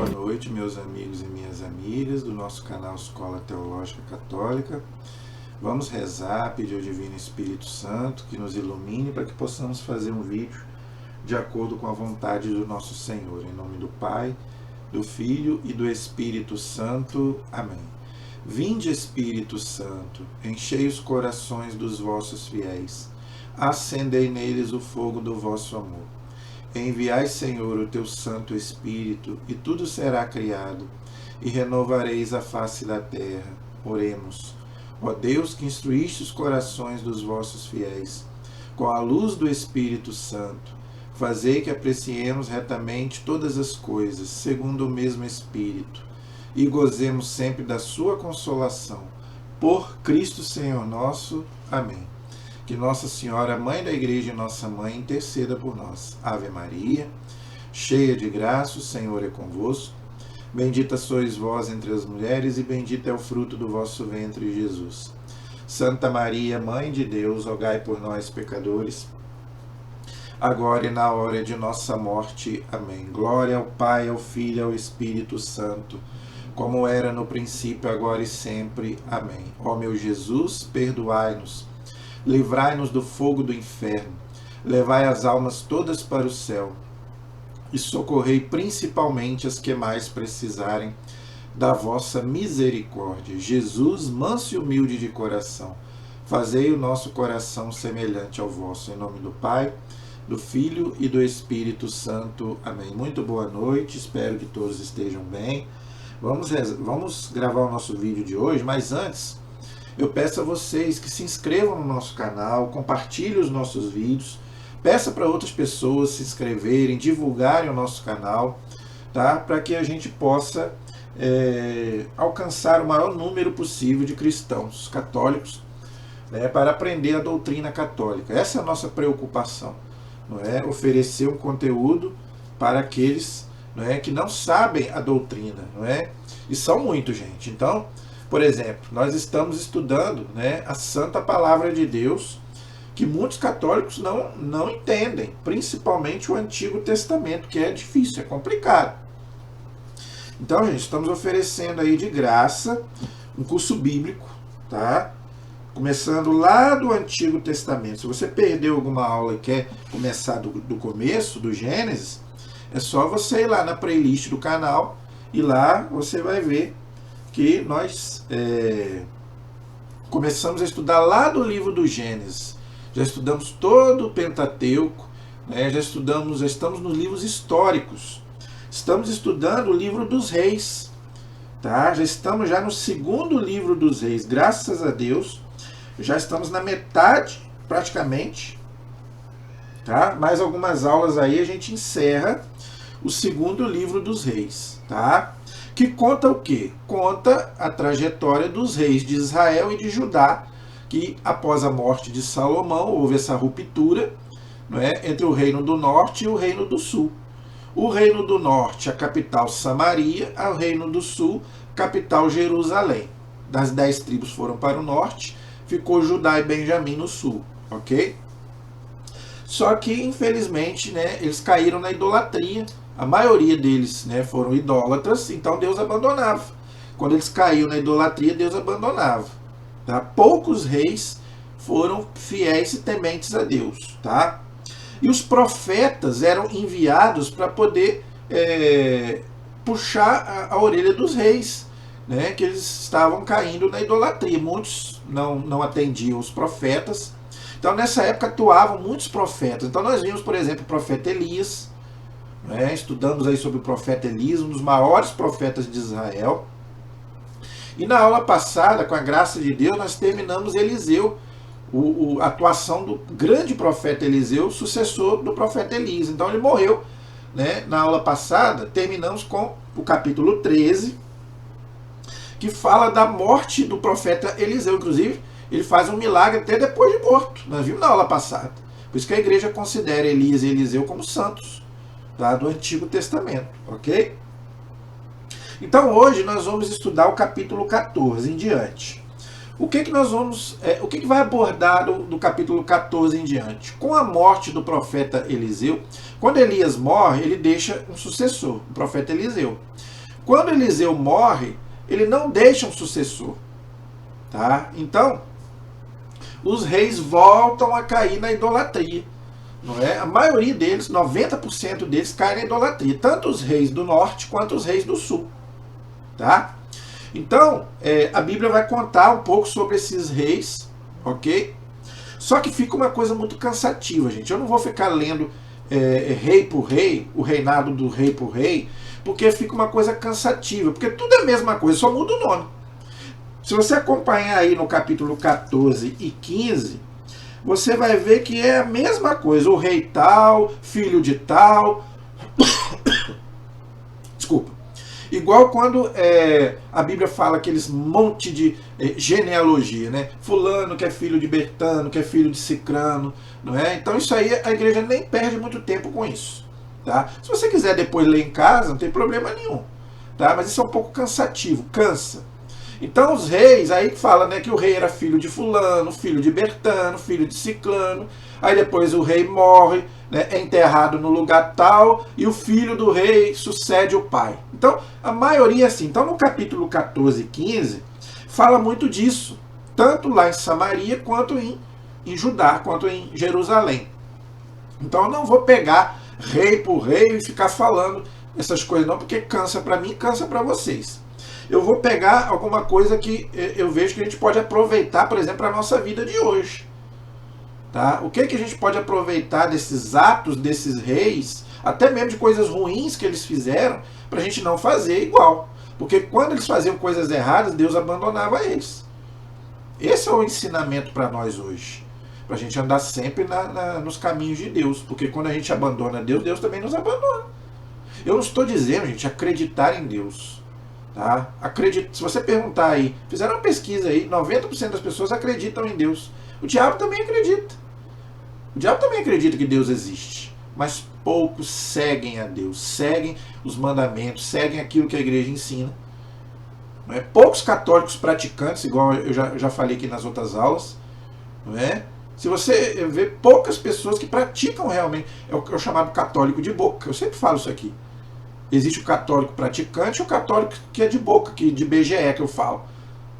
Boa noite, meus amigos e minhas amigas do nosso canal Escola Teológica Católica. Vamos rezar, pedir ao Divino Espírito Santo que nos ilumine para que possamos fazer um vídeo de acordo com a vontade do nosso Senhor. Em nome do Pai, do Filho e do Espírito Santo. Amém. Vinde, Espírito Santo, enchei os corações dos vossos fiéis, acendei neles o fogo do vosso amor. Enviai, Senhor, o teu Santo Espírito, e tudo será criado, e renovareis a face da terra. Oremos. Ó Deus, que instruíste os corações dos vossos fiéis, com a luz do Espírito Santo, fazei que apreciemos retamente todas as coisas, segundo o mesmo Espírito, e gozemos sempre da sua consolação. Por Cristo Senhor nosso. Amém. Que Nossa Senhora, Mãe da Igreja e Nossa Mãe, interceda por nós. Ave Maria, cheia de graça, o Senhor é convosco. Bendita sois vós entre as mulheres, e bendito é o fruto do vosso ventre, Jesus. Santa Maria, Mãe de Deus, rogai por nós, pecadores, agora e na hora de nossa morte. Amém. Glória ao Pai, ao Filho e ao Espírito Santo, como era no princípio, agora e sempre. Amém. Ó meu Jesus, perdoai-nos, livrai-nos do fogo do inferno, levai as almas todas para o céu e socorrei principalmente as que mais precisarem da vossa misericórdia. Jesus, manso e humilde de coração, fazei o nosso coração semelhante ao vosso. Em nome do Pai, do Filho e do Espírito Santo. Amém. Muito boa noite, espero que todos estejam bem. Vamos gravar o nosso vídeo de hoje, mas antes eu peço a vocês que se inscrevam no nosso canal, compartilhem os nossos vídeos, peça para outras pessoas se inscreverem, divulgarem o nosso canal, tá? Para que a gente possa alcançar o maior número possível de cristãos católicos, né, para aprender a doutrina católica. Essa é a nossa preocupação, não é? Oferecer um conteúdo para aqueles, não é, que não sabem a doutrina, não é? E são muitos, gente. Então, por exemplo, nós estamos estudando, né, a Santa Palavra de Deus, que muitos católicos não entendem, principalmente o Antigo Testamento, que é difícil, é complicado. Então, gente, estamos oferecendo aí de graça um curso bíblico, tá? Começando lá do Antigo Testamento. Se você perdeu alguma aula e quer começar do começo, do Gênesis, é só você ir lá na playlist do canal e lá você vai ver que nós começamos a estudar lá do livro do Gênesis. Já estudamos todo o Pentateuco, né? Já estamos nos livros históricos. Estamos estudando o livro dos reis, tá? Já estamos no segundo livro dos reis, graças a Deus. Já estamos na metade, praticamente, tá? Mais algumas aulas aí a gente encerra o segundo livro dos reis, tá? Que conta o quê? Conta a trajetória dos reis de Israel e de Judá, que após a morte de Salomão houve essa ruptura, não é, entre o reino do norte e o reino do sul. O reino do norte, a capital Samaria, o reino do sul, capital Jerusalém. Das 10 tribos foram para o norte, ficou Judá e Benjamim no sul, ok? Só que, infelizmente, né, eles caíram na idolatria. A maioria deles, né, foram idólatras, então Deus abandonava. Quando eles caíram na idolatria, Deus abandonava. Tá? Poucos reis foram fiéis e tementes a Deus. Tá? E os profetas eram enviados para poder puxar a orelha dos reis, né, que eles estavam caindo na idolatria. Muitos não atendiam os profetas. Então, nessa época, atuavam muitos profetas. Então, nós vimos, por exemplo, o profeta Elias. Estudamos aí sobre o profeta Elias, um dos maiores profetas de Israel. E na aula passada, com a graça de Deus, nós terminamos Eliseu, a atuação do grande profeta Eliseu, sucessor do profeta Elias. Então ele morreu, né? Na aula passada, terminamos com o capítulo 13, que fala da morte do profeta Eliseu. Inclusive, ele faz um milagre até depois de morto. Nós vimos na aula passada. Por isso que a igreja considera Elias e Eliseu como santos, tá, do Antigo Testamento, ok? Então hoje nós vamos estudar o capítulo 14 em diante. O que vai abordar do capítulo 14 em diante? Com a morte do profeta Eliseu, quando Elias morre, ele deixa um sucessor, o profeta Eliseu. Quando Eliseu morre, ele não deixa um sucessor. Tá? Então, os reis voltam a cair na idolatria. Não é? A maioria deles, 90% deles, caem na idolatria. Tanto os reis do norte quanto os reis do sul. Tá? Então, a Bíblia vai contar um pouco sobre esses reis, ok? Só que fica uma coisa muito cansativa, gente. Eu não vou ficar lendo rei por rei, o reinado do rei por rei, porque fica uma coisa cansativa, porque tudo é a mesma coisa, só muda o nome. Se você acompanhar aí no capítulo 14 e 15, você vai ver que é a mesma coisa, o rei tal, filho de tal. Desculpa. Igual quando a Bíblia fala aqueles monte de genealogia, né? Fulano que é filho de Bertano, que é filho de Cicrano, não é? Então isso aí a igreja nem perde muito tempo com isso, tá? Se você quiser depois ler em casa, não tem problema nenhum, tá? Mas isso é um pouco cansativo, cansa. Então os reis, aí fala, né, que o rei era filho de fulano, filho de Bertano, filho de Ciclano, aí depois o rei morre, né, é enterrado no lugar tal, e o filho do rei sucede o pai. Então, a maioria é assim. Então, no capítulo 14 e 15, fala muito disso, tanto lá em Samaria, quanto em Judá, quanto em Jerusalém. Então, eu não vou pegar rei por rei e ficar falando essas coisas não, porque cansa para mim, cansa para vocês. Eu vou pegar alguma coisa que eu vejo que a gente pode aproveitar, por exemplo, para a nossa vida de hoje. Tá? O que a gente pode aproveitar desses atos, desses reis, até mesmo de coisas ruins que eles fizeram, para a gente não fazer igual. Porque quando eles faziam coisas erradas, Deus abandonava eles. Esse é o ensinamento para nós hoje. Para a gente andar sempre nos caminhos de Deus. Porque quando a gente abandona Deus, Deus também nos abandona. Eu não estou dizendo, gente, acreditar em Deus. Tá? Se você perguntar aí, fizeram uma pesquisa aí, 90% das pessoas acreditam em Deus. O diabo também acredita. O diabo também acredita que Deus existe. Mas poucos seguem a Deus, seguem os mandamentos, seguem aquilo que a igreja ensina. Não é? Poucos católicos praticantes, igual eu já falei aqui nas outras aulas. Não é? Se você vê poucas pessoas que praticam realmente, é o chamado católico de boca. Eu sempre falo isso aqui. Existe o católico praticante e o católico que é de boca, que de BGE que eu falo.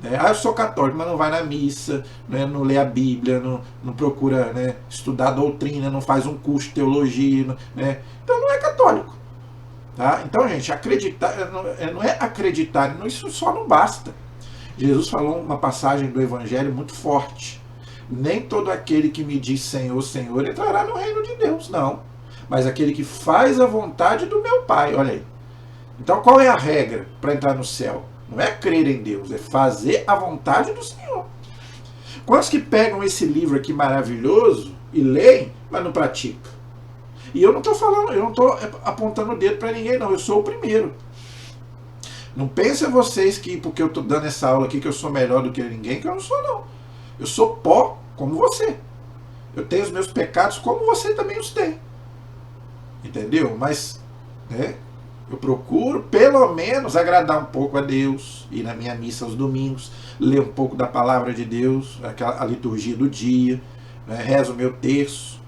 Eu sou católico, mas não vai na missa, né, não lê a Bíblia, não procura, né, estudar a doutrina, não faz um curso de teologia. Né, então não é católico. Tá? Então, gente, acreditar não é acreditar, isso só não basta. Jesus falou uma passagem do Evangelho muito forte. Nem todo aquele que me diz Senhor, Senhor entrará no reino de Deus, não. Mas aquele que faz a vontade do meu Pai, olha aí. Então qual é a regra para entrar no céu? Não é crer em Deus, é fazer a vontade do Senhor. Quantos que pegam esse livro aqui maravilhoso e leem, mas não praticam? E eu não estou falando, eu não estou apontando o dedo para ninguém, não. Eu sou o primeiro. Não pensem vocês que porque eu estou dando essa aula aqui que eu sou melhor do que ninguém, que eu não sou, não. Eu sou pó como você. Eu tenho os meus pecados como você também os tem. Entendeu? Mas, né, eu procuro pelo menos agradar um pouco a Deus, ir na minha missa aos domingos, ler um pouco da palavra de Deus, a liturgia do dia, né, rezo o meu terço.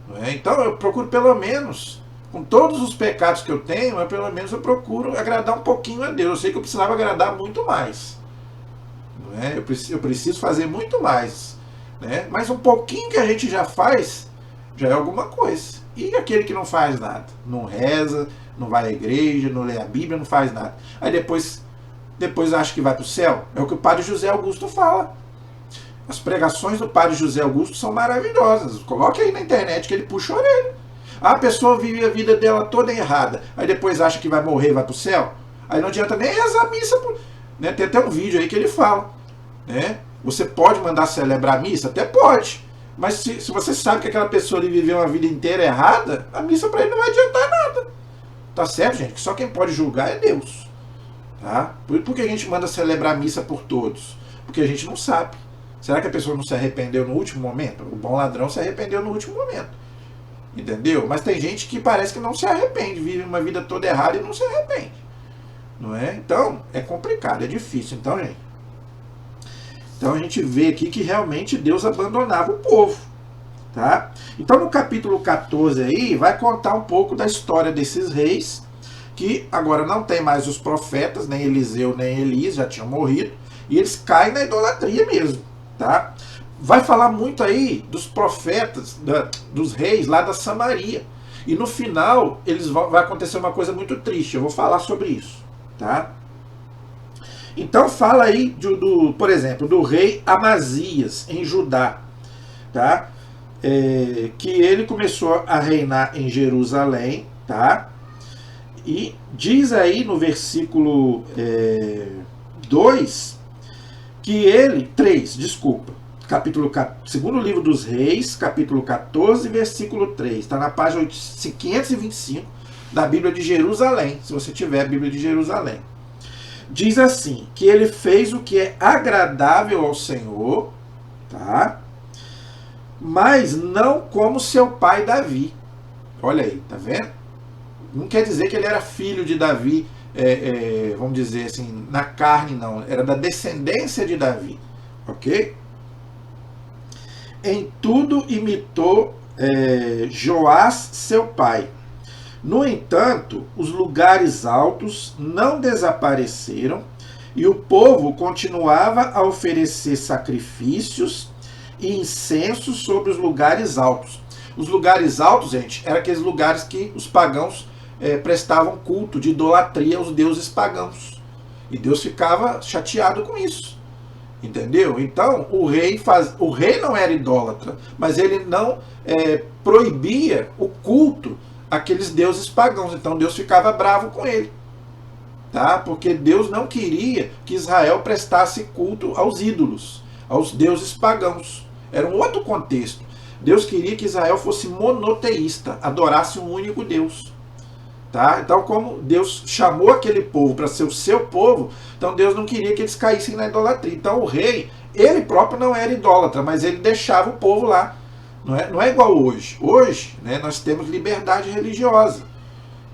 Né? Então eu procuro pelo menos, com todos os pecados que eu tenho, mas pelo menos eu procuro agradar um pouquinho a Deus. Eu sei que eu precisava agradar muito mais. Né? Eu preciso fazer muito mais. Né? Mas um pouquinho que a gente já faz, já é alguma coisa. E aquele que não faz nada, não reza, não vai à igreja, não lê a Bíblia, não faz nada. Aí depois acha que vai para o céu. É o que o padre José Augusto fala. As pregações do padre José Augusto são maravilhosas. Coloque aí na internet que ele puxa a orelha. A pessoa vive a vida dela toda errada, aí depois acha que vai morrer e vai para o céu. Aí não adianta nem rezar a missa. Né? Tem até um vídeo aí que ele fala. Né? Você pode mandar celebrar a missa? Até pode. Mas se você sabe que aquela pessoa ali viveu uma vida inteira errada, a missa para ele não vai adiantar nada. Tá certo, gente? Que só quem pode julgar é Deus. Tá? Por que a gente manda celebrar a missa por todos? Porque a gente não sabe. Será que a pessoa não se arrependeu no último momento? O bom ladrão se arrependeu no último momento. Entendeu? Mas tem gente que parece que não se arrepende, vive uma vida toda errada e não se arrepende. Não é? Então, é complicado, é difícil. Então, gente, então a gente vê aqui que realmente Deus abandonava o povo. Tá? Então no capítulo 14 aí vai contar um pouco da história desses reis que agora não tem mais os profetas, nem Eliseu, nem Elias, já tinham morrido, e eles caem na idolatria mesmo, tá? Vai falar muito aí dos profetas, dos reis lá da Samaria. E no final, vai acontecer uma coisa muito triste. Eu vou falar sobre isso, tá? Então fala aí, por exemplo, do rei Amazias, em Judá, tá? Que ele começou a reinar em Jerusalém, tá? E diz aí no versículo 2, que ele, 3, desculpa, segundo livro dos Reis, capítulo 14, versículo 3, está na página 525 da Bíblia de Jerusalém, se você tiver a Bíblia de Jerusalém. Diz assim, que ele fez o que é agradável ao Senhor, tá? Mas não como seu pai Davi. Olha aí, tá vendo? Não quer dizer que ele era filho de Davi, vamos dizer assim, na carne, não. Era da descendência de Davi, ok? Em tudo imitou Joás, seu pai. No entanto, os lugares altos não desapareceram e o povo continuava a oferecer sacrifícios e incensos sobre os lugares altos. Os lugares altos, gente, eram aqueles lugares que os pagãos prestavam culto de idolatria aos deuses pagãos. E Deus ficava chateado com isso. Entendeu? Então, o rei não era idólatra, mas ele não proibia o culto àqueles deuses pagãos. Então, Deus ficava bravo com ele. Tá? Porque Deus não queria que Israel prestasse culto aos ídolos, aos deuses pagãos. Era um outro contexto. Deus queria que Israel fosse monoteísta, adorasse um único Deus. Tá? Então, como Deus chamou aquele povo para ser o seu povo, então Deus não queria que eles caíssem na idolatria. Então o rei, ele próprio não era idólatra, mas ele deixava o povo lá. Não é igual hoje. Hoje, né, nós temos liberdade religiosa.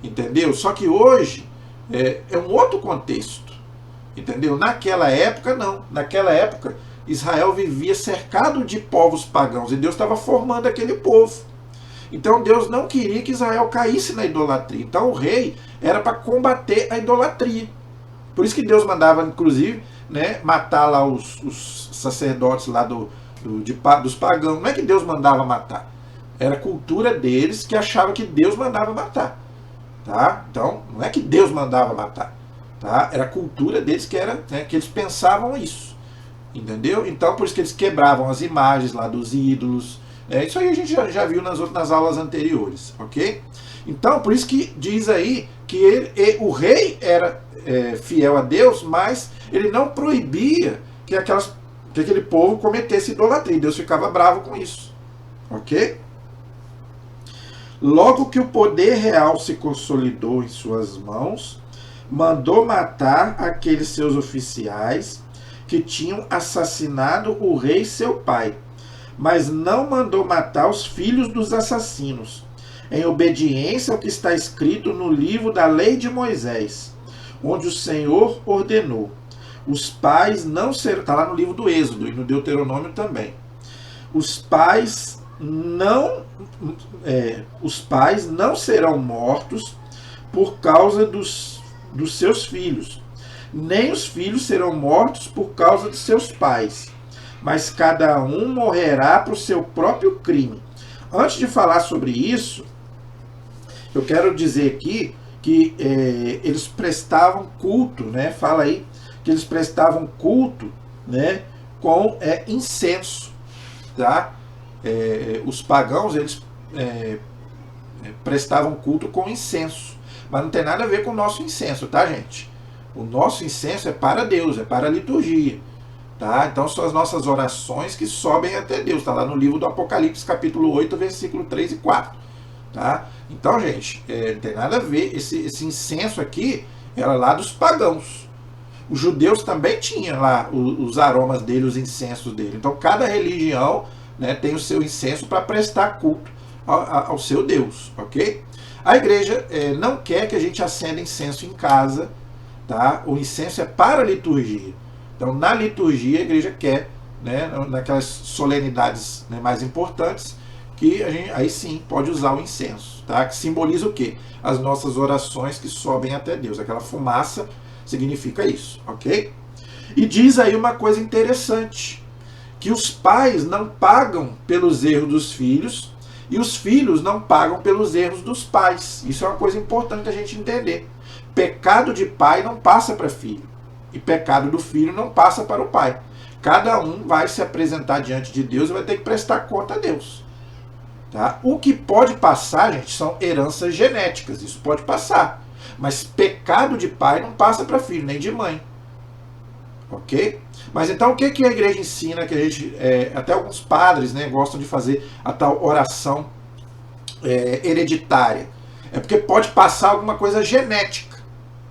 Entendeu? Só que hoje é um outro contexto. Entendeu? Naquela época, não. Naquela época, Israel vivia cercado de povos pagãos e Deus estava formando aquele povo. Então Deus não queria que Israel caísse na idolatria. Então o rei era para combater a idolatria. Por isso que Deus mandava, inclusive, né, matar lá os sacerdotes lá dos pagãos. Não é que Deus mandava matar. Era a cultura deles que achava que Deus mandava matar. Tá? Então, não é que Deus mandava matar. Tá? Era a cultura deles que era, né, que eles pensavam isso. Entendeu? Então, por isso que eles quebravam as imagens lá dos ídolos. Isso aí a gente já viu nas aulas anteriores, ok? Então, por isso que diz aí que o rei era fiel a Deus, mas ele não proibia que aquele povo cometesse idolatria. Deus ficava bravo com isso, ok? Logo que o poder real se consolidou em suas mãos, mandou matar aqueles seus oficiais que tinham assassinado o rei seu pai, mas não mandou matar os filhos dos assassinos, em obediência ao que está escrito no livro da lei de Moisés, onde o Senhor ordenou: os pais não serão... Está lá no livro do Êxodo e no Deuteronômio também. Os pais não serão mortos por causa dos seus filhos, nem os filhos serão mortos por causa de seus pais, mas cada um morrerá por seu próprio crime. Antes de falar sobre isso, eu quero dizer aqui que eles prestavam culto, né? Fala aí que eles prestavam culto, né, com incenso, tá? Os pagãos, eles prestavam culto com incenso, mas não tem nada a ver com o nosso incenso, tá, gente? O nosso incenso é para Deus, é para a liturgia. Tá? Então são as nossas orações que sobem até Deus. Está lá no livro do Apocalipse, capítulo 8, versículo 3 e 4. Tá? Então, gente, não tem nada a ver. Esse incenso aqui era lá dos pagãos. Os judeus também tinham lá os aromas dele, os incensos dele. Então, cada religião, né, tem o seu incenso para prestar culto ao seu Deus. Ok? A igreja não quer que a gente acenda incenso em casa. Tá? O incenso é para a liturgia. Então, na liturgia, a igreja quer, né, naquelas solenidades, né, mais importantes, que a gente, aí sim pode usar o incenso, tá? Que simboliza o quê? As nossas orações que sobem até Deus. Aquela fumaça significa isso, ok? E diz aí uma coisa interessante, que os pais não pagam pelos erros dos filhos e os filhos não pagam pelos erros dos pais. Isso é uma coisa importante a gente entender. Pecado de pai não passa para filho e pecado do filho não passa para o pai. Cada um vai se apresentar diante de Deus e vai ter que prestar conta a Deus. Tá? O que pode passar, gente, são heranças genéticas. Isso pode passar. Mas pecado de pai não passa para filho, nem de mãe. Ok? Mas então o que a igreja ensina, que a gente, até alguns padres, né, gostam de fazer a tal oração hereditária? É porque pode passar alguma coisa genética.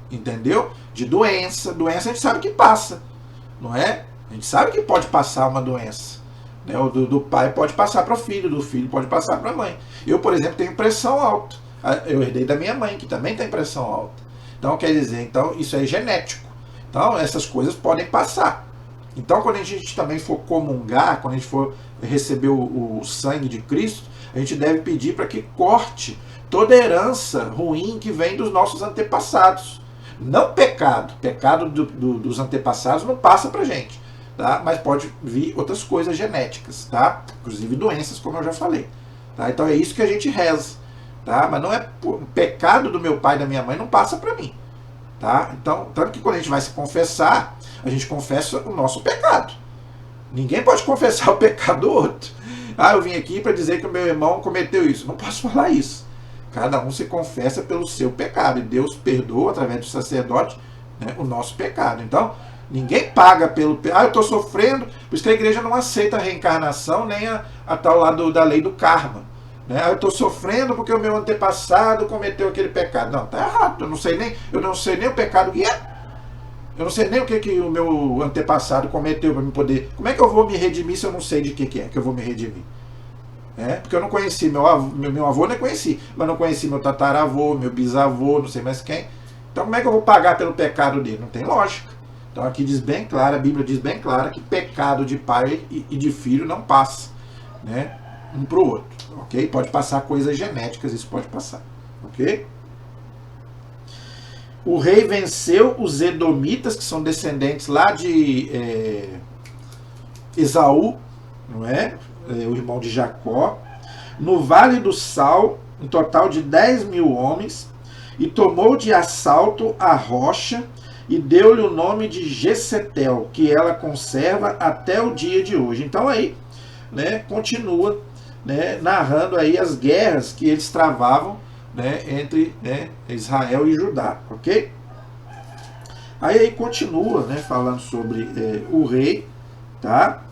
Entendeu? De doença. Doença a gente sabe que passa. Não é? A gente sabe que pode passar uma doença. Né? O do pai pode passar para o filho, do filho pode passar para a mãe. Eu, por exemplo, tenho pressão alta. Eu herdei da minha mãe, que também tem pressão alta. Então, quer dizer, então, isso é genético. Então, essas coisas podem passar. Então, quando a gente também for comungar, quando a gente for receber o sangue de Cristo, a gente deve pedir para que corte toda herança ruim que vem dos nossos antepassados. Não pecado. Pecado dos antepassados não passa para a gente. Tá? Mas pode vir outras coisas genéticas, tá? Inclusive doenças, como eu já falei. Tá? Então é isso que a gente reza. Tá? Mas não é o pecado do meu pai e da minha mãe não passa para mim. Tá? Então, tanto que quando a gente vai se confessar, a gente confessa o nosso pecado. Ninguém pode confessar o pecado do outro. Ah, eu vim aqui para dizer que o meu irmão cometeu isso. Não posso falar isso. Cada um se confessa pelo seu pecado. E Deus perdoa, através do sacerdote, né, o nosso pecado. Então, ninguém paga pelo... Ah, eu estou sofrendo. Por isso que a igreja não aceita a reencarnação, nem a tal lá da lei do karma. Né? Ah, eu estou sofrendo porque o meu antepassado cometeu aquele pecado. Não, está errado. Eu não sei nem o pecado que é. Eu não sei nem o que o meu antepassado cometeu para me poder... Como é que eu vou me redimir se eu não sei de que é que eu vou me redimir? Porque eu não conheci meu avô, não conheci. Mas não conheci meu tataravô, meu bisavô, não sei mais quem. Então como é que eu vou pagar pelo pecado dele? Não tem lógica. Então aqui diz bem claro, a Bíblia diz bem claro que pecado de pai e de filho não passa, né, um para o outro, ok? Pode passar coisas genéticas, isso pode passar, ok? O rei venceu os edomitas, que são descendentes lá de Esaú, não é? O irmão de Jacó, no Vale do Sal, um total de 10.000 homens, e tomou de assalto a rocha, e deu-lhe o nome de Gesetel, que ela conserva até o dia de hoje. Então aí, né, continua, né, narrando aí as guerras que eles travavam, né, entre, né, Israel e Judá, ok? Aí continua, né, falando sobre o rei, tá?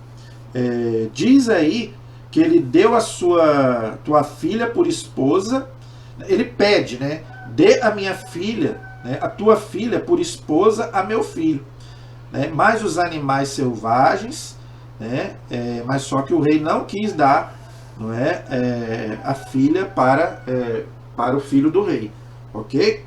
Diz aí que ele deu a tua filha por esposa. Ele pede, né, dê a minha filha, né, a tua filha por esposa a meu filho, né, mais os animais selvagens, né, mas só que o rei não quis dar, não é, a filha para o filho do rei, ok?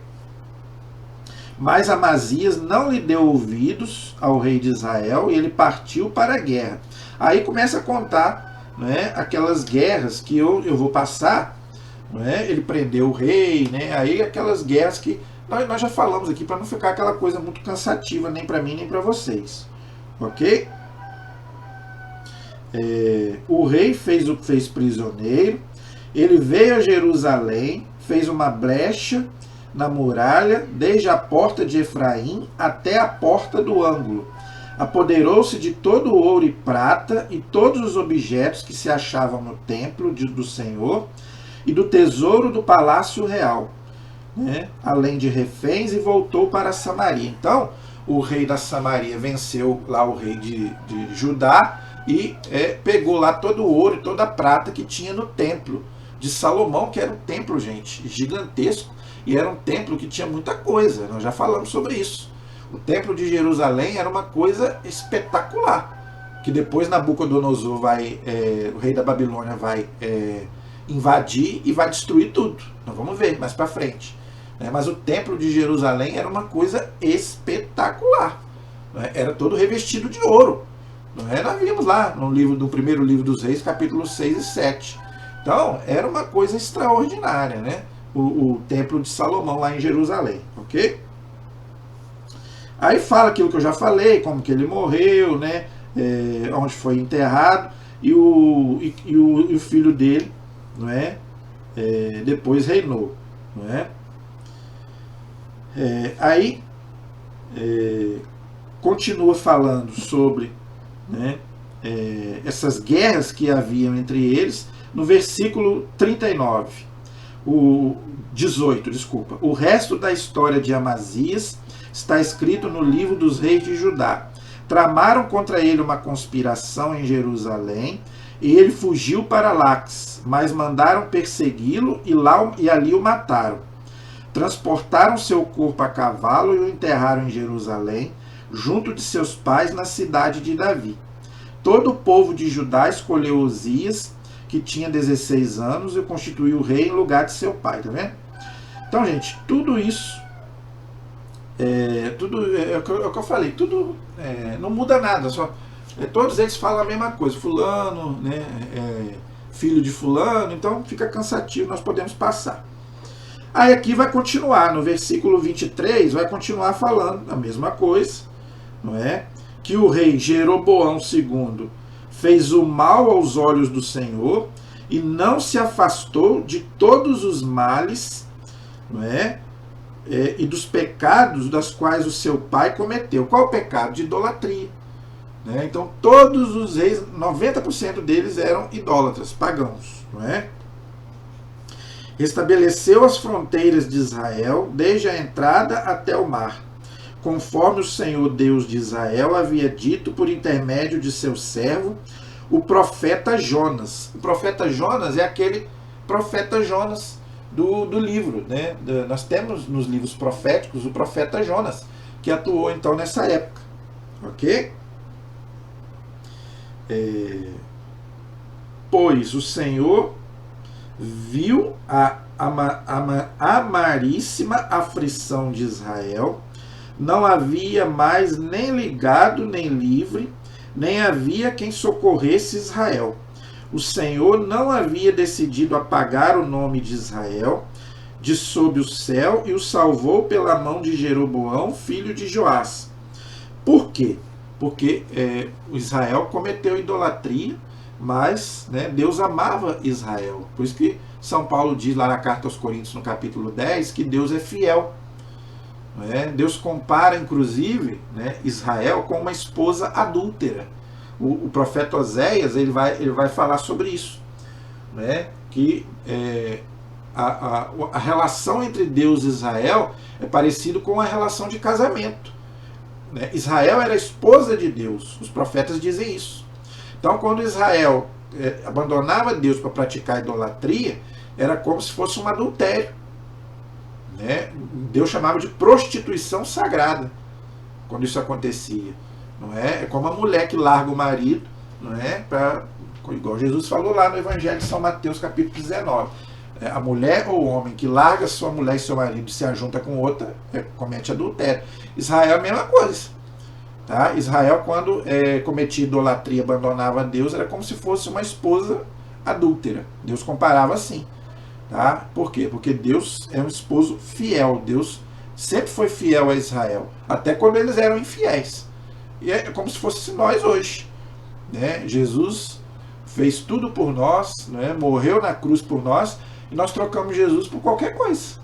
Mas Amazias não lhe deu ouvidos ao rei de Israel e ele partiu para a guerra. Aí começa a contar, né, aquelas guerras que eu vou passar, né, ele prendeu o rei, né, aí aquelas guerras que nós já falamos aqui, para não ficar aquela coisa muito cansativa, nem para mim, nem para vocês. Ok? O rei fez prisioneiro, ele veio a Jerusalém, fez uma brecha na muralha, desde a porta de Efraim até a porta do ângulo. Apoderou-se de todo o ouro e prata e todos os objetos que se achavam no templo do Senhor e do tesouro do palácio real, né, além de reféns, e voltou para Samaria. Então, o rei da Samaria venceu lá o rei de Judá e pegou lá todo o ouro e toda a prata que tinha no templo de Salomão, que era um templo, gente, gigantesco, e era um templo que tinha muita coisa. Nós já falamos sobre isso. O templo de Jerusalém era uma coisa espetacular, que depois Nabucodonosor o rei da Babilônia vai invadir e vai destruir tudo. Nós vamos ver mais para frente. Mas o templo de Jerusalém era uma coisa espetacular. Era todo revestido de ouro. Nós vimos lá no primeiro livro dos Reis, capítulos 6 e 7. Então, era uma coisa extraordinária, né? O Templo de Salomão lá em Jerusalém, ok? Aí fala aquilo que eu já falei, como que ele morreu, né? Onde foi enterrado, e o filho dele, não é? Depois reinou, não é? Aí continua falando sobre, né, essas guerras que haviam entre eles, no versículo 39, o 18, desculpa. O resto da história de Amazias está escrito no livro dos reis de Judá. Tramaram contra ele uma conspiração em Jerusalém, e ele fugiu para Laques, mas mandaram persegui-lo e ali o mataram. Transportaram seu corpo a cavalo e o enterraram em Jerusalém, junto de seus pais na cidade de Davi. Todo o povo de Judá escolheu Uzias, que tinha 16 anos, e o constituiu rei em lugar de seu pai, tá vendo? Então, gente, tudo isso é o que eu falei, tudo não muda nada, só todos eles falam a mesma coisa, fulano, né, filho de fulano, então fica cansativo, nós podemos passar. Aí aqui vai continuar, no versículo 23, vai continuar falando a mesma coisa, não é? Que o rei Jeroboão II fez o mal aos olhos do Senhor e não se afastou de todos os males, não é? E dos pecados das quais o seu pai cometeu. Qual o pecado? De idolatria. Né? Então todos os reis, 90% deles eram idólatras, pagãos, não é? Estabeleceu as fronteiras de Israel desde a entrada até o mar, conforme o Senhor Deus de Israel havia dito por intermédio de seu servo, o profeta Jonas. O profeta Jonas é aquele profeta Jonas do livro, né? Nós temos nos livros proféticos o profeta Jonas, que atuou então nessa época, ok? Pois o Senhor viu a amaríssima aflição de Israel, não havia mais nem ligado nem livre, nem havia quem socorresse Israel. O Senhor não havia decidido apagar o nome de Israel de sob o céu e o salvou pela mão de Jeroboão, filho de Joás. Por quê? Porque Israel cometeu idolatria, mas, né, Deus amava Israel. Por isso que São Paulo diz lá na carta aos Coríntios, no capítulo 10, que Deus é fiel. Né? Deus compara, inclusive, né, Israel com uma esposa adúltera. O profeta Oséias ele vai falar sobre isso. Né? Que a relação entre Deus e Israel é parecido com a relação de casamento. Né? Israel era a esposa de Deus. Os profetas dizem isso. Então, quando Israel abandonava Deus para praticar idolatria, era como se fosse um adultério. Né? Deus chamava de prostituição sagrada quando isso acontecia. Não é? É como a mulher que larga o marido, não é? Igual Jesus falou lá no Evangelho de São Mateus, capítulo 19. A mulher ou o homem que larga sua mulher e seu marido e se ajunta com outra, comete adultério. Israel é a mesma coisa. Tá? Israel, quando cometia idolatria, abandonava Deus, era como se fosse uma esposa adúltera. Deus comparava assim. Tá? Por quê? Porque Deus é um esposo fiel. Deus sempre foi fiel a Israel, até quando eles eram infiéis. E é como se fosse nós hoje. Né? Jesus fez tudo por nós, né? Morreu na cruz por nós, e nós trocamos Jesus por qualquer coisa.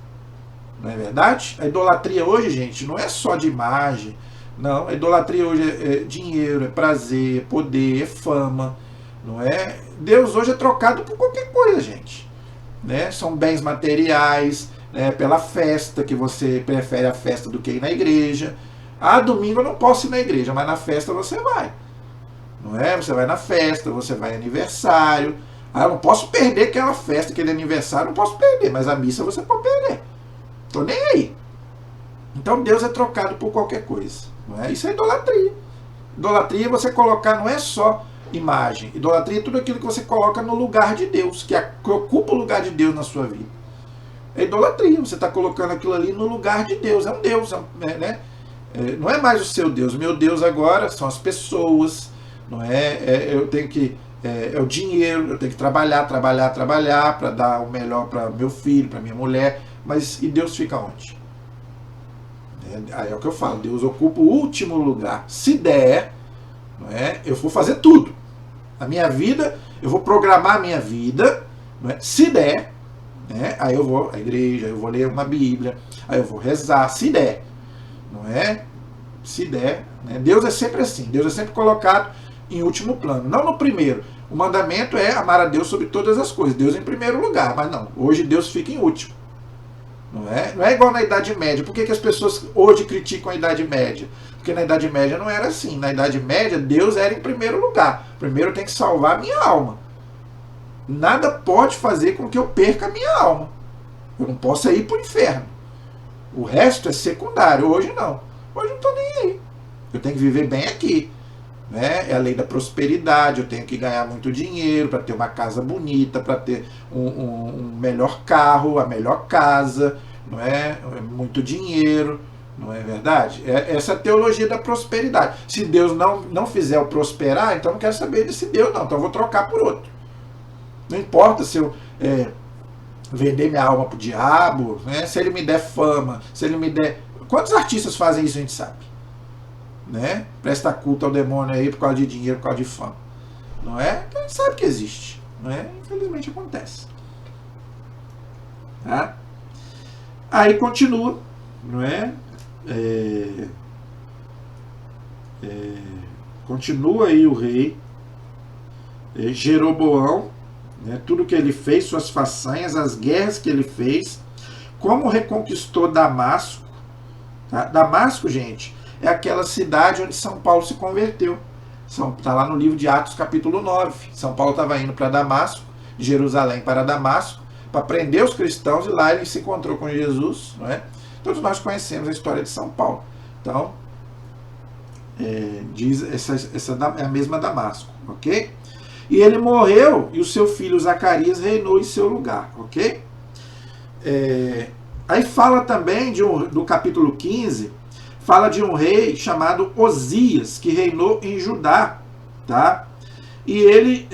Não é verdade? A idolatria hoje, gente, não é só de imagem. Não, a idolatria hoje é dinheiro, é prazer, é poder, é fama. Não é? Deus hoje é trocado por qualquer coisa, gente. Né? São bens materiais, né? Pela festa, que você prefere a festa do que ir na igreja. Ah, domingo eu não posso ir na igreja, mas na festa você vai. Não é? Você vai na festa, você vai em aniversário. Ah, eu não posso perder aquela festa, aquele aniversário, não posso perder, mas a missa você pode perder. Tô nem aí. Então Deus é trocado por qualquer coisa. Não é? Isso é idolatria. Idolatria é você colocar, não é só imagem. Idolatria é tudo aquilo que você coloca no lugar de Deus, que ocupa o lugar de Deus na sua vida. É idolatria. Você está colocando aquilo ali no lugar de Deus. É um Deus, né? Não é mais o seu Deus. O meu Deus agora são as pessoas. Não é? Eu tenho que é o dinheiro, eu tenho que trabalhar para dar o melhor para meu filho, para minha mulher, mas e Deus fica onde? Aí é o que eu falo, Deus ocupa o último lugar. Se der, não é, eu vou fazer tudo. A minha vida, eu vou programar a minha vida, não é, se der, né, aí eu vou à igreja, eu vou ler uma Bíblia, aí eu vou rezar, se der, não é? Se der, né? Deus é sempre assim, Deus é sempre colocado em último plano, não no primeiro. O mandamento é amar a Deus sobre todas as coisas, Deus em primeiro lugar, mas não, hoje Deus fica em último. Não é igual na Idade Média. Por que as pessoas hoje criticam a Idade Média? Porque na Idade Média não era assim. Na Idade Média, Deus era em primeiro lugar. Primeiro tem que salvar a minha alma. Nada pode fazer com que eu perca a minha alma. Eu não posso ir para o inferno. O resto é secundário. Hoje não. Hoje eu não estou nem aí. Eu tenho que viver bem aqui. Né? É a lei da prosperidade. Eu tenho que ganhar muito dinheiro para ter uma casa bonita, para ter um melhor carro, a melhor casa, não é? Muito dinheiro, não é verdade? Essa é a teologia da prosperidade. Se Deus não fizer eu prosperar, então não quero saber desse Deus, não. Então eu vou trocar por outro. Não importa se eu vender minha alma para o diabo, né? Se ele me der fama, se ele me der... Quantos artistas fazem isso, a gente sabe? Né? Presta culto ao demônio aí por causa de dinheiro, por causa de fama. Não é? A gente sabe que existe. Não é? Infelizmente acontece. Tá? Aí continua, não é? Continua aí o rei Jeroboão, né? Tudo que ele fez, suas façanhas, as guerras que ele fez, como reconquistou Damasco. Tá? Damasco, gente, é aquela cidade onde São Paulo se converteu. Está lá no livro de Atos, capítulo 9. São Paulo estava indo para Damasco, de Jerusalém para Damasco, para prender os cristãos, e lá ele se encontrou com Jesus. Não é? Todos nós conhecemos a história de São Paulo. Então, diz essa é a mesma Damasco, ok? E ele morreu, e o seu filho Zacarias reinou em seu lugar, ok? Aí fala também do capítulo 15, fala de um rei chamado Osias, que reinou em Judá, tá? E ele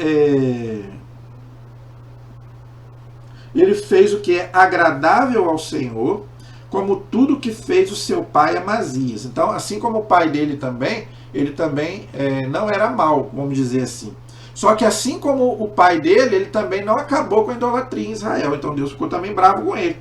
fez o que é agradável ao Senhor, como tudo que fez o seu pai Amazias. Então, assim como o pai dele também, ele também não era mau, vamos dizer assim. Só que assim como o pai dele, ele também não acabou com a idolatria em Israel. Então Deus ficou também bravo com ele,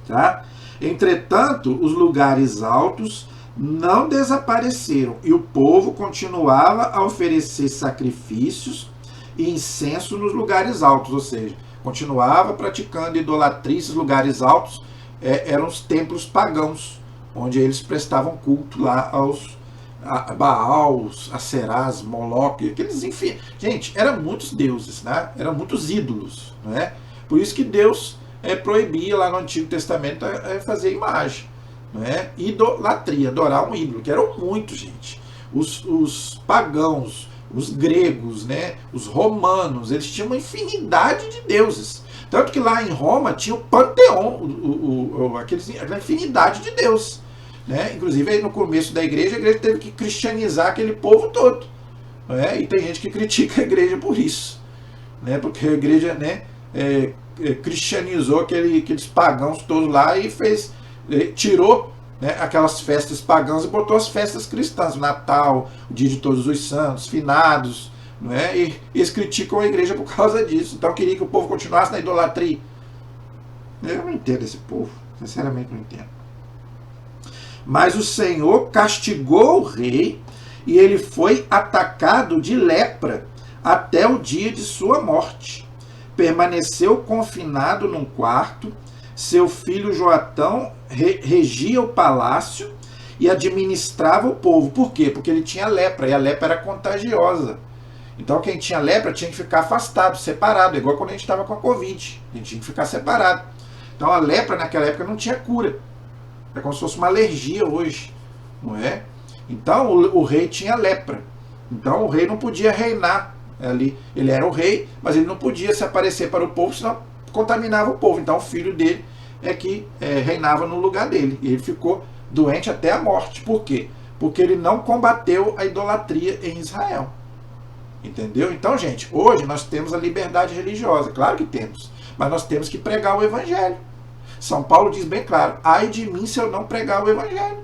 tá? Entretanto, os lugares altos não desapareceram, e o povo continuava a oferecer sacrifícios e incenso nos lugares altos, ou seja, continuava praticando idolatria. Esses lugares altos eram os templos pagãos, onde eles prestavam culto lá a Baal, a Serás, Moloque, aqueles, enfim. Gente, eram muitos deuses, né? Eram muitos ídolos, não é? Por isso que Deus proibia lá no Antigo Testamento fazer imagem, não é? Idolatria, adorar um ídolo, que eram muitos, gente. Os pagãos, os gregos, né? Os romanos, eles tinham uma infinidade de deuses. Tanto que lá em Roma tinha o panteão, aquela infinidade de deuses. Né? Inclusive aí no começo da igreja, a igreja teve que cristianizar aquele povo todo. Né? E tem gente que critica a igreja por isso. Né? Porque a igreja, né, cristianizou aqueles pagãos todos lá e tirou, né, aquelas festas pagãs e botou as festas cristãs, o Natal, o Dia de Todos os Santos, finados, não é? E eles criticam a igreja por causa disso. Então queria que o povo continuasse na idolatria. Eu não entendo esse povo, sinceramente não entendo. Mas o Senhor castigou o rei, e ele foi atacado de lepra até o dia de sua morte. Permaneceu confinado num quarto. Seu filho Joatão regia o palácio e administrava o povo. Por quê? Porque ele tinha lepra, e a lepra era contagiosa. Então quem tinha lepra tinha que ficar afastado, separado, igual quando a gente estava com a Covid. A gente tinha que ficar separado. Então a lepra naquela época não tinha cura. É como se fosse uma alergia hoje, não é? Então o rei tinha lepra. Então o rei não podia reinar ali. Ele era o rei, mas ele não podia se aparecer para o povo, senão contaminava o povo. Então o filho dele é que reinava no lugar dele. E ele ficou doente até a morte. Por quê? Porque ele não combateu a idolatria em Israel. Entendeu? Então, gente, hoje nós temos a liberdade religiosa, claro que temos, mas nós temos que pregar o evangelho. São Paulo diz bem claro: ai de mim se eu não pregar o evangelho.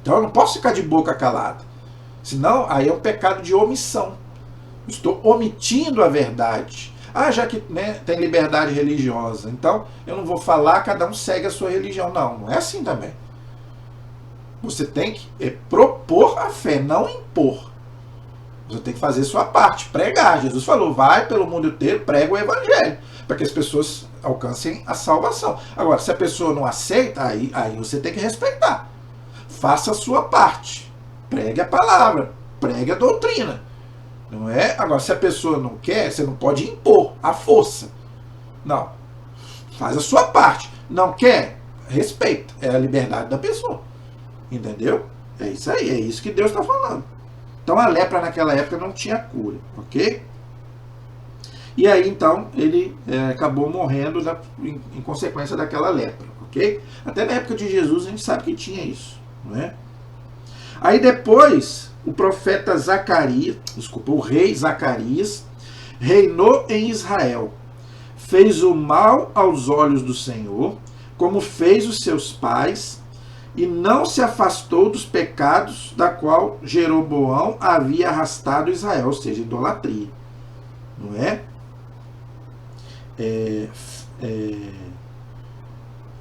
Então eu não posso ficar de boca calada, senão aí é um pecado de omissão. Estou omitindo a verdade. Ah, já que, né, tem liberdade religiosa, então eu não vou falar, cada um segue a sua religião. Não, não é assim também. Você tem que propor a fé, não impor. Você tem que fazer sua parte, pregar. Jesus falou: vai pelo mundo inteiro, prega o evangelho, para que as pessoas alcancem a salvação. Agora, se a pessoa não aceita, aí você tem que respeitar. Faça a sua parte. Pregue a palavra, pregue a doutrina. Não é? Agora, se a pessoa não quer, você não pode impor à força. Não. Faz a sua parte. Não quer? Respeita. É a liberdade da pessoa. Entendeu? É isso aí. É isso que Deus está falando. Então, a lepra naquela época não tinha cura. Ok? E aí, então, ele acabou morrendo em consequência daquela lepra. Ok? Até na época de Jesus, a gente sabe que tinha isso. Não é? Aí depois, o profeta Zacarias, o rei Zacarias, reinou em Israel. Fez o mal aos olhos do Senhor, como fez os seus pais, e não se afastou dos pecados da qual Jeroboão havia arrastado Israel, ou seja, idolatria. Não é?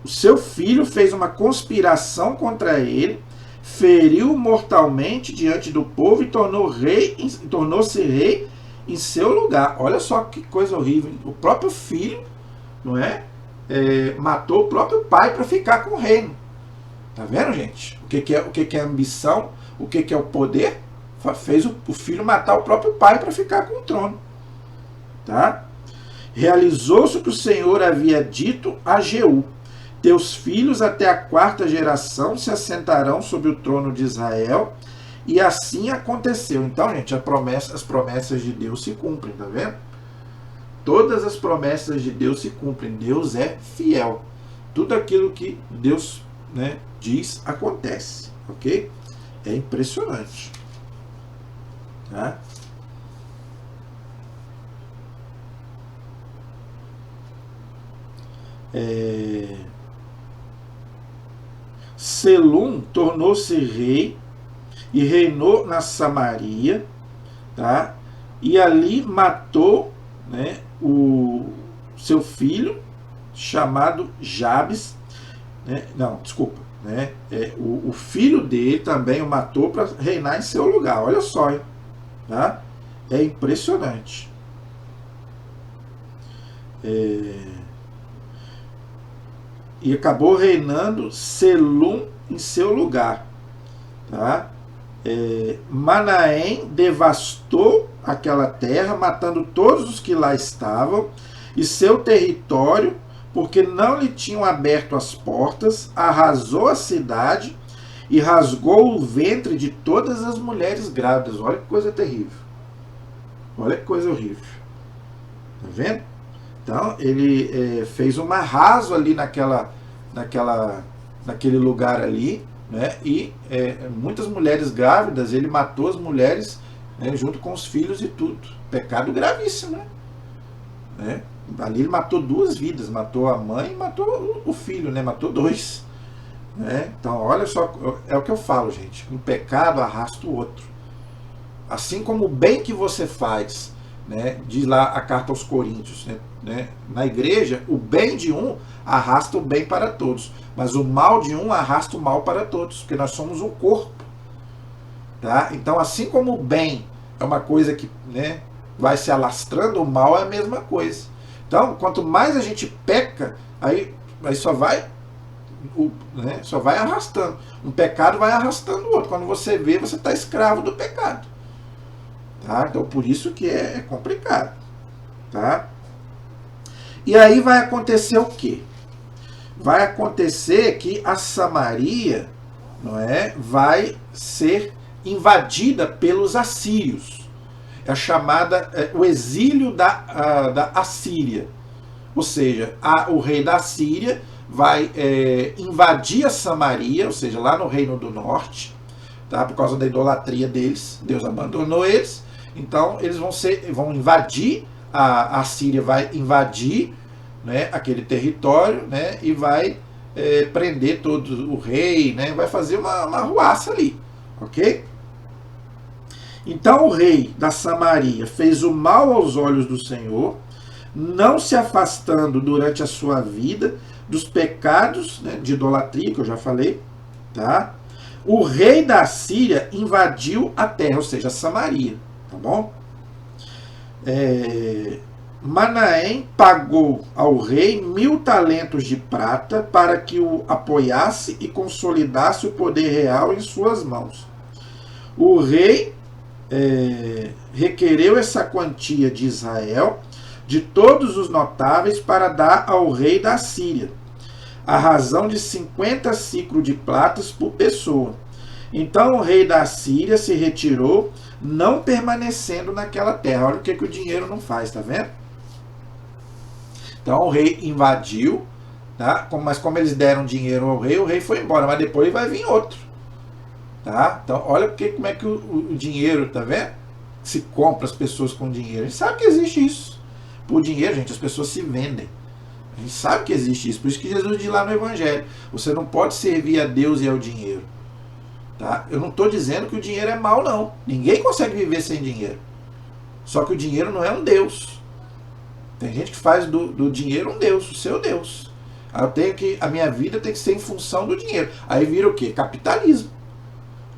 O seu filho fez uma conspiração contra ele, feriu mortalmente diante do povo e tornou-se rei em seu lugar. Olha só que coisa horrível. O próprio filho, não é? Matou o próprio pai para ficar com o reino. Tá vendo, gente? O que é ambição? O que é o poder? Fez o filho matar o próprio pai para ficar com o trono. Tá? Realizou-se o que o Senhor havia dito a Jeú: teus filhos até a 4ª geração se assentarão sobre o trono de Israel. E assim aconteceu. Então, gente, as promessas de Deus se cumprem, tá vendo? Todas as promessas de Deus se cumprem. Deus é fiel. Tudo aquilo que Deus, né, diz acontece, ok? É impressionante. Tá? Selum tornou-se rei e reinou na Samaria, tá? E ali matou, né, o seu filho chamado Jabes, né? Não, desculpa, né? O filho dele também o matou para reinar em seu lugar. Olha só, hein? Tá? É impressionante. E acabou reinando Selum em seu lugar. Tá? Manaém devastou aquela terra, matando todos os que lá estavam, e seu território, porque não lhe tinham aberto as portas, arrasou a cidade e rasgou o ventre de todas as mulheres grávidas. Olha que coisa terrível. Olha que coisa horrível. Tá vendo? Então, ele fez um arraso ali naquele lugar ali, né? E muitas mulheres grávidas, ele matou as mulheres, né, junto com os filhos e tudo. Pecado gravíssimo, né? Ali ele matou 2 vidas, matou a mãe e matou o filho, né? Matou 2. Né? Então, olha só, é o que eu falo, gente. Um pecado arrasta o outro. Assim como o bem que você faz, né, diz lá a carta aos Coríntios, né, na igreja, o bem de um arrasta o bem para todos, mas o mal de um arrasta o mal para todos, porque nós somos um corpo. Tá? Então, assim como o bem é uma coisa que, né, vai se alastrando, o mal é a mesma coisa. Então, quanto mais a gente peca, aí só vai arrastando. Um pecado vai arrastando o outro. Quando você vê, você está escravo do pecado. Tá? Então, por isso que é complicado. Tá? E aí vai acontecer o quê? Vai acontecer que a Samaria, não é, vai ser invadida pelos assírios. É a chamada o exílio da Assíria. Ou seja, o rei da Assíria vai invadir a Samaria, ou seja, lá no Reino do Norte, tá? Por causa da idolatria deles. Deus abandonou eles. Então eles vão invadir, a Síria vai invadir, né, aquele território, né, e vai prender todo o rei, né, vai fazer uma arruaça ali, ok? Então o rei da Samaria fez o mal aos olhos do Senhor, não se afastando durante a sua vida dos pecados, né, de idolatria, que eu já falei, tá? O rei da Síria invadiu a terra, ou seja, a Samaria, tá bom? Manaém pagou ao rei 1000 talentos de prata para que o apoiasse e consolidasse o poder real em suas mãos. O rei requereu essa quantia de Israel, de todos os notáveis, para dar ao rei da Síria, a razão de 50 ciclos de pratas por pessoa. Então o rei da Síria se retirou, não permanecendo naquela terra. Olha o que o dinheiro não faz, tá vendo? Então o rei invadiu, tá? Mas como eles deram dinheiro ao rei, o rei foi embora, mas depois vai vir outro. Tá? Então olha como é que o dinheiro, tá vendo? Se compra as pessoas com dinheiro. A gente sabe que existe isso. Por dinheiro, gente, as pessoas se vendem. A gente sabe que existe isso. Por isso que Jesus diz lá no Evangelho: você não pode servir a Deus e ao dinheiro. Tá? Eu não estou dizendo que o dinheiro é mau, não. Ninguém consegue viver sem dinheiro. Só que o dinheiro não é um Deus. Tem gente que faz do dinheiro um Deus, o seu Deus. A minha vida tem que ser em função do dinheiro. Aí vira o quê? Capitalismo.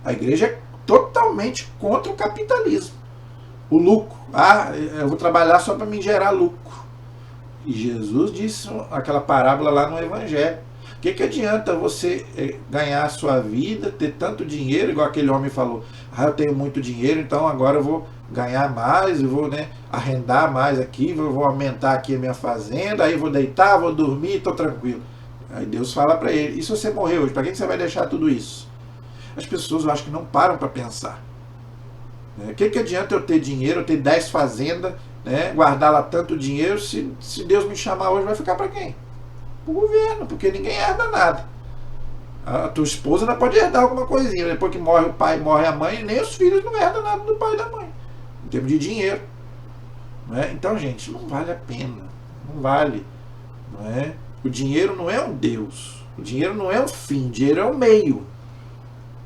A igreja é totalmente contra o capitalismo. O lucro. Eu vou trabalhar só para me gerar lucro. E Jesus disse aquela parábola lá no Evangelho. O que adianta você ganhar a sua vida, ter tanto dinheiro, igual aquele homem falou: eu tenho muito dinheiro, então agora eu vou ganhar mais, eu vou, né, arrendar mais aqui, vou aumentar aqui a minha fazenda, aí vou deitar, vou dormir, estou tranquilo. Aí Deus fala para ele: e se você morrer hoje, para quem você vai deixar tudo isso? As pessoas, eu acho que não param para pensar. O que adianta eu ter dinheiro, eu ter 10 fazendas, né, guardar lá tanto dinheiro, se Deus me chamar hoje, vai ficar para quem? O governo, porque ninguém herda nada. A tua esposa não pode herdar alguma coisinha. Depois que morre o pai, morre a mãe, nem os filhos não herdam nada do pai e da mãe, em termos de dinheiro. Não é? Então, gente, não vale a pena. Não vale. Não é? O dinheiro não é um Deus. O dinheiro não é um fim. O dinheiro é um meio.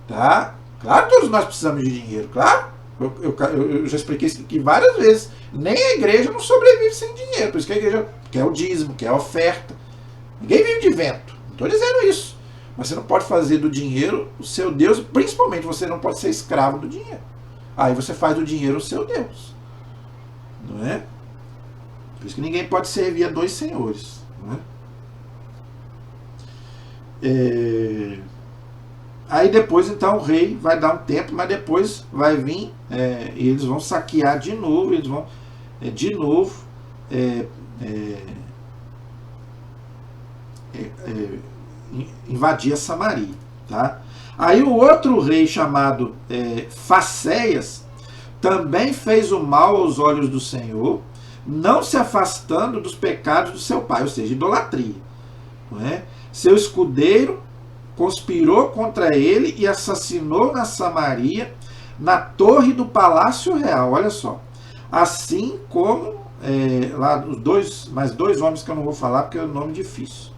Tá? Claro que todos nós precisamos de dinheiro, claro. Eu já expliquei isso aqui várias vezes. Nem a igreja não sobrevive sem dinheiro. Por isso que a igreja quer o dízimo, quer a oferta. Ninguém vive de vento. Não estou dizendo isso. Mas você não pode fazer do dinheiro o seu Deus. Principalmente você não pode ser escravo do dinheiro. Aí você faz do dinheiro o seu Deus. Não é? Por isso que ninguém pode servir a 2 senhores. Não é? Aí depois, então, o rei vai dar um tempo, mas depois vai vir e eles vão saquear de novo. Eles vão de novo invadir a Samaria, tá? Aí o outro rei chamado Facéias também fez o mal aos olhos do Senhor, não se afastando dos pecados do seu pai, ou seja, idolatria. Não é? Seu escudeiro conspirou contra ele e assassinou na Samaria, na torre do palácio real. Olha só. Assim como lá mais dois homens que eu não vou falar porque é um nome difícil.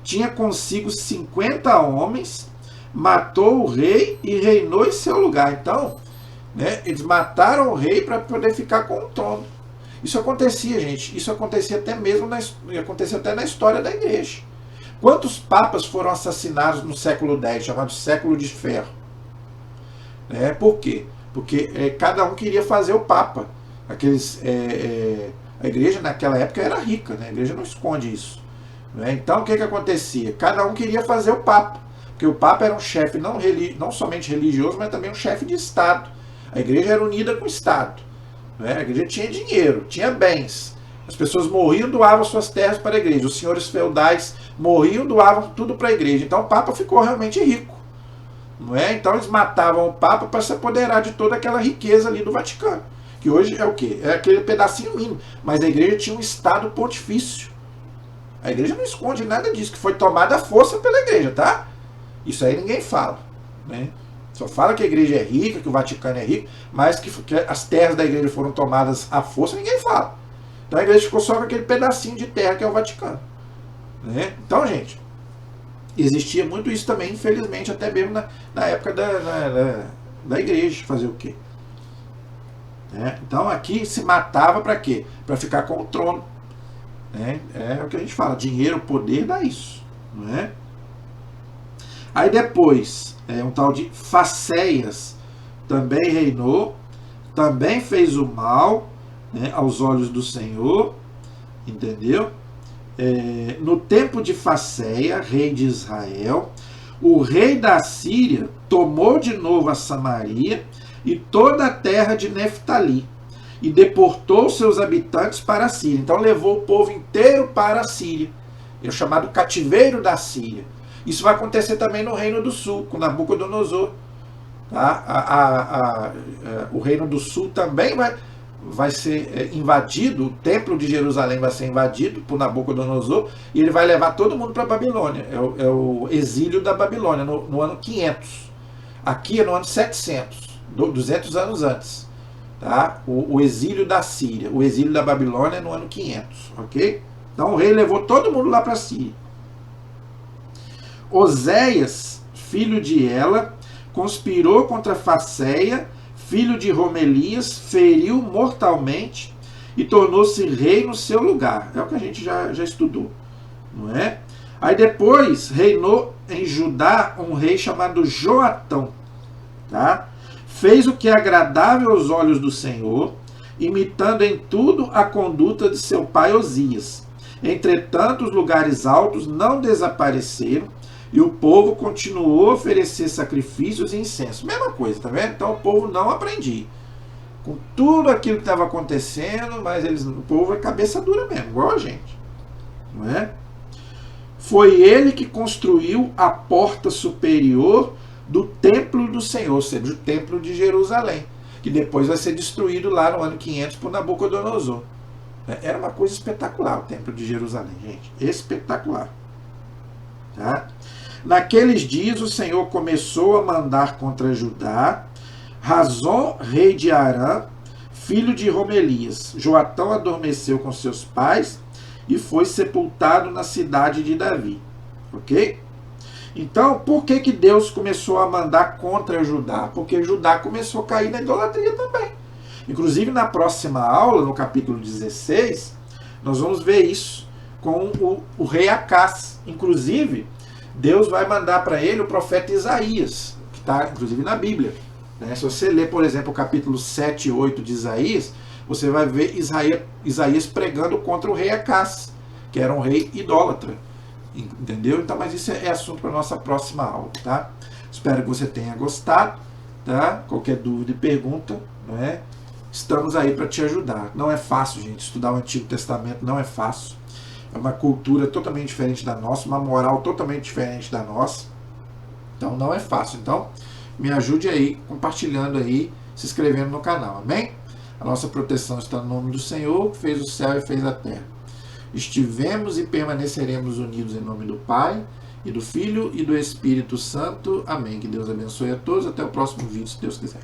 Tinha consigo 50 homens, matou o rei e reinou em seu lugar. Então, né, eles mataram o rei para poder ficar com o trono. Isso acontecia, gente. Isso acontecia até mesmo acontecia até na história da igreja. Quantos papas foram assassinados no século X, chamado século de ferro? Por quê? Porque cada um queria fazer o papa. A igreja naquela época era rica, né? A igreja não esconde isso. Então o que acontecia? Cada um queria fazer o papa. Porque o papa era um chefe não somente religioso, mas também um chefe de Estado. A igreja era unida com o Estado. A igreja tinha dinheiro, tinha bens. As pessoas morriam, doavam suas terras para a igreja. Os senhores feudais morriam, doavam tudo para a igreja. Então o Papa ficou realmente rico. Não é? Então eles matavam o Papa para se apoderar de toda aquela riqueza ali do Vaticano. Que hoje é o quê? É aquele pedacinho mínimo. Mas a igreja tinha um estado pontifício. A igreja não esconde nada disso, que foi tomada à força pela igreja, tá? Isso aí ninguém fala. Né? Só fala que a igreja é rica, que o Vaticano é rico, mas que as terras da igreja foram tomadas à força, ninguém fala. Então a igreja ficou só com aquele pedacinho de terra que é o Vaticano. Né? Então, gente, existia muito isso também, infelizmente, até mesmo na época da igreja. Fazer o quê? Né? Então aqui se matava para quê? Para ficar com o trono. Né? É o que a gente fala, dinheiro, poder, dá isso. Não é? Aí depois, um tal de Facéias também reinou, também fez o mal, né, aos olhos do Senhor, entendeu? No tempo de Facéia, rei de Israel, o rei da Síria tomou de novo a Samaria e toda a terra de Neftali e deportou seus habitantes para a Síria. Então levou o povo inteiro para a Síria. É o chamado cativeiro da Síria. Isso vai acontecer também no Reino do Sul, com Nabucodonosor. Tá? O Reino do Sul também vai ser invadido, o Templo de Jerusalém vai ser invadido por Nabucodonosor, e ele vai levar todo mundo para a Babilônia. É o exílio da Babilônia, no ano 500. Aqui é no ano 700, 200 anos antes. Tá? O exílio da Síria, o exílio da Babilônia é no ano 500. Ok? Então o rei levou todo mundo lá para a Síria. Oséias, filho de Ela, conspirou contra Facéia, filho de Romelias, feriu mortalmente e tornou-se rei no seu lugar. É o que a gente já estudou, não é? Aí depois reinou em Judá um rei chamado Joatão, tá? Fez o que é agradável aos olhos do Senhor, imitando em tudo a conduta de seu pai Osias. Entretanto, os lugares altos não desapareceram, e o povo continuou a oferecer sacrifícios e incenso. Mesma coisa, tá vendo? Então o povo não aprendia. Com tudo aquilo que estava acontecendo, mas o povo é cabeça dura mesmo, igual a gente. Não é? Foi ele que construiu a porta superior do templo do Senhor, ou seja, o templo de Jerusalém, que depois vai ser destruído lá no ano 500 por Nabucodonosor. Era uma coisa espetacular o templo de Jerusalém, gente. Espetacular. Tá? Naqueles dias o Senhor começou a mandar contra Judá Razon, rei de Arã, filho de Romelias. Joatão adormeceu com seus pais e foi sepultado na cidade de Davi. Ok? Então, por que Deus começou a mandar contra Judá? Porque Judá começou a cair na idolatria também. Inclusive, na próxima aula, no capítulo 16, nós vamos ver isso com o rei Acás. Inclusive, Deus vai mandar para ele o profeta Isaías, que está inclusive na Bíblia. Né? Se você ler, por exemplo, o capítulo 7 e 8 de Isaías, você vai ver Isaías pregando contra o rei Acás, que era um rei idólatra. Entendeu? Então, mas isso é assunto para a nossa próxima aula. Tá? Espero que você tenha gostado. Tá? Qualquer dúvida e pergunta, né? Estamos aí para te ajudar. Não é fácil, gente. Estudar o Antigo Testamento não é fácil. É uma cultura totalmente diferente da nossa, uma moral totalmente diferente da nossa. Então não é fácil. Então me ajude aí, compartilhando aí, se inscrevendo no canal. Amém? A nossa proteção está no nome do Senhor, que fez o céu e fez a terra. Estivemos e permaneceremos unidos em nome do Pai, e do Filho e do Espírito Santo. Amém. Que Deus abençoe a todos. Até o próximo vídeo, se Deus quiser.